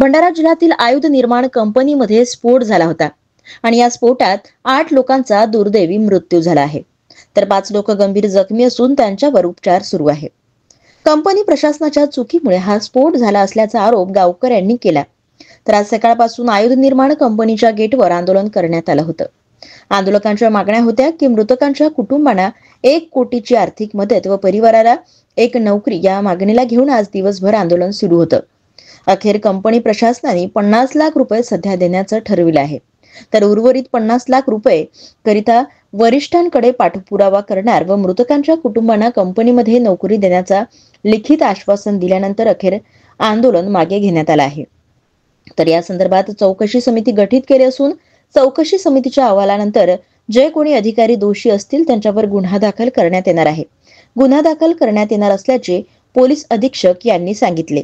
भंडारा जिल्ह्यातील आयुध निर्माण कंपनीमध्ये स्फोट झाला होता आणि या स्फोटात 8 लोकांचा दुर्दैवी मृत्यू झाला आहे, तर 5 लोक गंभीर जखमी असून त्यांच्यावर उपचार सुरू आहे. कंपनी प्रशासनाच्या चुकीमुळे हा स्फोट झाला असल्याचा आरोप गावकऱ्यांनी केला. तर आज सकाळपासून आयुध निर्माण कंपनीच्या गेटवर आंदोलन करण्यात आलं होतं. आंदोलकांच्या मागण्या होत्या की मृतकांच्या कुटुंबांना 1 कोटीची आर्थिक मदत व परिवाराला 1 नोकरी या मागणीला घेऊन आज दिवसभर आंदोलन सुरू होतं. अखेर कंपनी प्रशासनाने 50 लाख रुपये सध्या देण्याचं ठरविलं आहे, तर उर्वरित 50 लाख रुपये करिता वरिष्ठांकडे पाठपुरावा करणार व मृतकांच्या कुटुंबांना कंपनीमध्ये नोकरी देण्याचा लिखित आश्वासन दिल्यानंतर अखेर आंदोलन मागे घेण्यात आलं आहे. तर या संदर्भात चौकशी समिती गठीत केली असून चौकशी समितीच्या अहवालानंतर जे कोणी अधिकारी दोषी असतील त्यांच्यावर गुन्हा दाखल करण्यात येणार आहे. गुन्हा दाखल करण्यात येणार असल्याचे पोलीस अधीक्षक यांनी सांगितले.